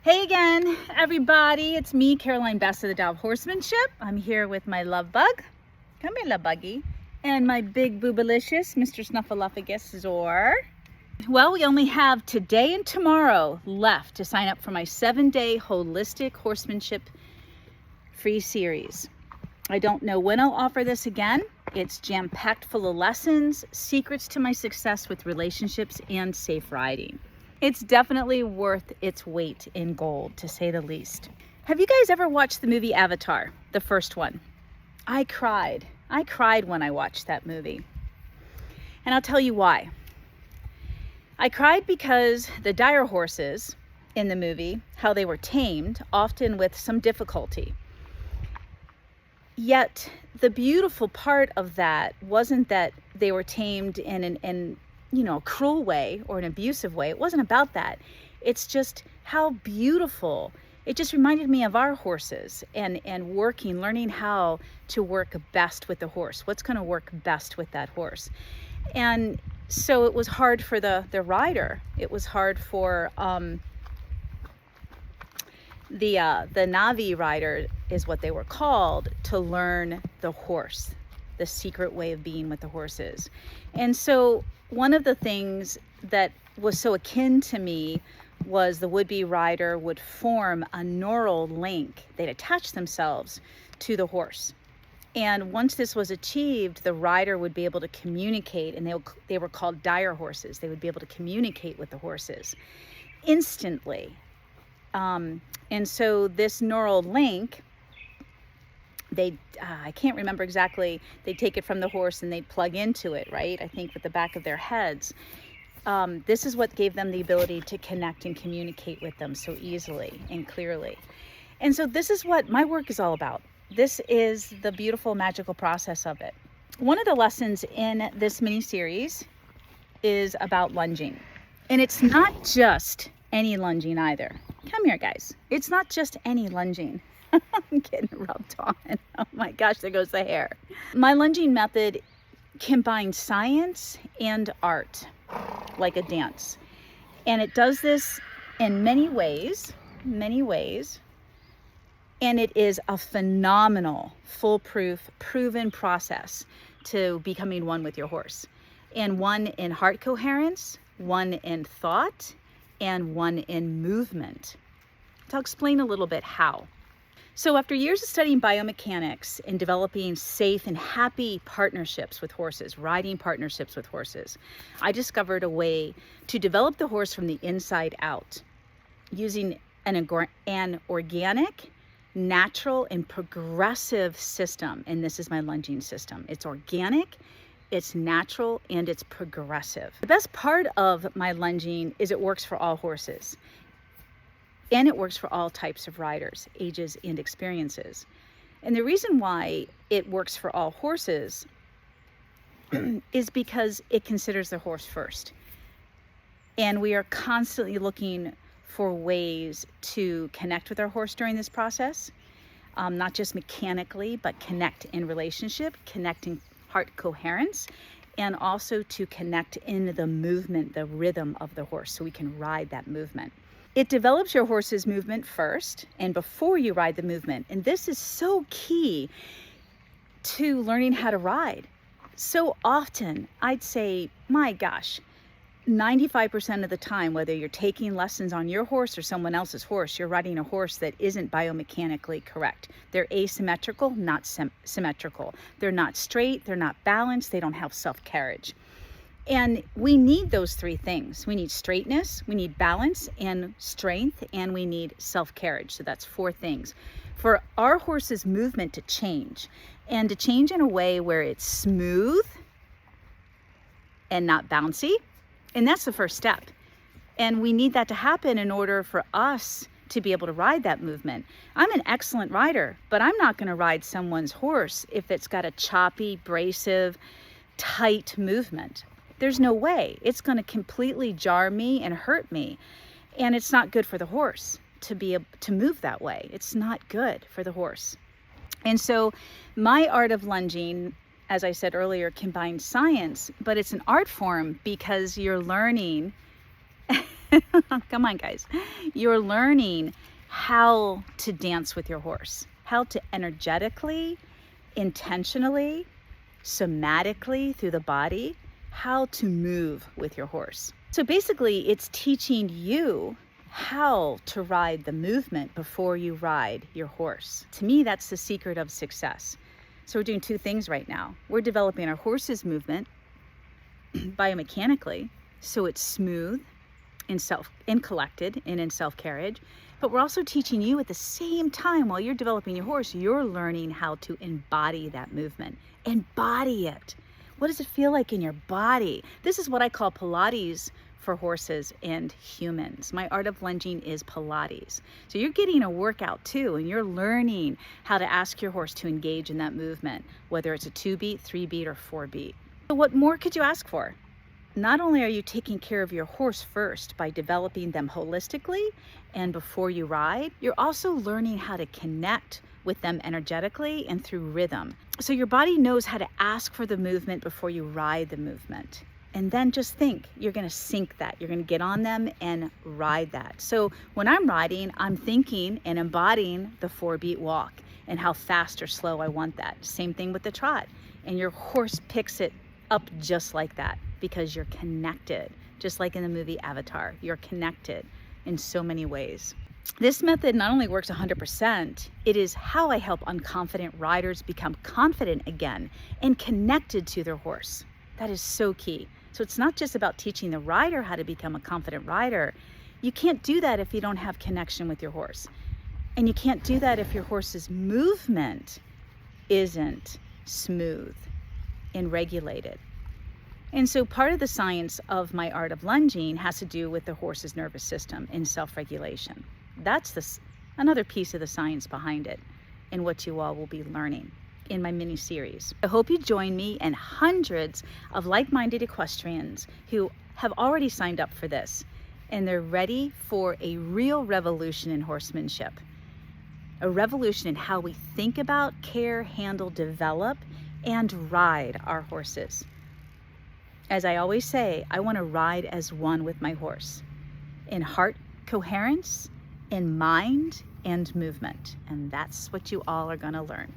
Hey again, everybody. It's me, Caroline Best of the Tao of Horsemanship. I'm here with my love bug. Come here, love buggy. And my big boobalicious, Mr. Snuffleupagus Zor. Well, we only have today and tomorrow left to sign up for my 7-day holistic horsemanship free series. I don't know when I'll offer this again. It's jam-packed full of lessons, secrets to my success with relationships, and safe riding. It's definitely worth its weight in gold, to say the least. Have you guys ever watched the movie Avatar, the first one? I cried. I cried when I watched that movie. And I'll tell you why. I cried because the dire horses in the movie, how they were tamed, often with some difficulty. Yet the beautiful part of that wasn't that they were tamed in a cruel way or an abusive way. It wasn't about that. It's just how beautiful. It just reminded me of our horses and learning how to work best with the horse. What's going to work best with that horse? And so it was hard for the rider. It was hard for the Navi rider is what they were called, to learn the horse, the secret way of being with the horses. And so one of the things that was so akin to me was the would-be rider would form a neural link. They'd attach themselves to the horse. And once this was achieved, the rider would be able to communicate, and they were called dire horses. They would be able to communicate with the horses instantly. And so this neural link, I can't remember exactly, they take it from the horse and they plug into it, right? I think with the back of their heads. This is what gave them the ability to connect and communicate with them so easily and clearly. And so this is what my work is all about. This is the beautiful, magical process of it. One of the lessons in this mini series is about lunging. And it's not just any lunging either. Come here, guys. It's not just any lunging. I'm getting rubbed on. Oh my gosh, there goes the hair. My lunging method combines science and art, like a dance. And it does this in many ways. And it is a phenomenal, foolproof, proven process to becoming one with your horse. And one in heart coherence, one in thought, and one in movement. So I'll explain a little bit how. So after years of studying biomechanics and developing safe and happy partnerships with horses, riding partnerships with horses, I discovered a way to develop the horse from the inside out using an organic, natural, and progressive system. And this is my lunging system. It's organic, it's natural, and it's progressive. The best part of my lunging is it works for all horses. And it works for all types of riders, ages, and experiences. And the reason why it works for all horses is because it considers the horse first. And we are constantly looking for ways to connect with our horse during this process, not just mechanically, but connect in relationship, connect in heart coherence, and also to connect in the movement, the rhythm of the horse, so we can ride that movement. It develops your horse's movement first and before you ride the movement. And this is so key to learning how to ride. So often, I'd say, my gosh, 95% of the time, whether you're taking lessons on your horse or someone else's horse, you're riding a horse that isn't biomechanically correct. They're asymmetrical, not symmetrical. They're not straight, they're not balanced, they don't have self-carriage. And we need those three things. We need straightness, we need balance and strength, and we need self-carriage. So that's 4 things. For our horse's movement to change, and to change in a way where it's smooth and not bouncy. And that's the first step. And we need that to happen in order for us to be able to ride that movement. I'm an excellent rider, but I'm not going to ride someone's horse if it's got a choppy, abrasive, tight movement. There's no way. It's going to completely jar me and hurt me. And it's not good for the horse to be able to move that way. It's not good for the horse. And so my art of lunging, as I said earlier, combines science, but it's an art form because you're learning Come on, guys. You're learning how to dance with your horse, how to energetically, intentionally, somatically through the body, how to move with your horse. So basically, it's teaching you how to ride the movement before you ride your horse. To me, that's the secret of success. So we're doing two things right now. We're developing our horse's movement biomechanically, so it's smooth and collected and in self-carriage. But we're also teaching you at the same time, while you're developing your horse, you're learning how to embody that movement. Embody it. What does it feel like in your body? This is what I call Pilates for horses and humans. My art of lunging is Pilates. So you're getting a workout too, and you're learning how to ask your horse to engage in that movement, whether it's a 2-beat, 3-beat, or 4-beat. So what more could you ask for? Not only are you taking care of your horse first by developing them holistically and before you ride, you're also learning how to connect with them energetically and through rhythm. So your body knows how to ask for the movement before you ride the movement. And then just think, you're gonna sync that. You're gonna get on them and ride that. So when I'm riding, I'm thinking and embodying the 4-beat walk and how fast or slow I want that. Same thing with the trot. And your horse picks it up just like that because you're connected. Just like in the movie Avatar, you're connected in so many ways. This method not only works 100%, it is how I help unconfident riders become confident again and connected to their horse. That is so key. So it's not just about teaching the rider how to become a confident rider. You can't do that if you don't have connection with your horse. And you can't do that if your horse's movement isn't smooth and regulated. And so part of the science of my art of lunging has to do with the horse's nervous system and self-regulation. That's another piece of the science behind it and what you all will be learning in my mini series. I hope you join me and hundreds of like-minded equestrians who have already signed up for this, and they're ready for a real revolution in horsemanship. A revolution in how we think about, care, handle, develop, and ride our horses. As I always say, I want to ride as one with my horse, in heart coherence, in mind and movement. And that's what you all are going to learn.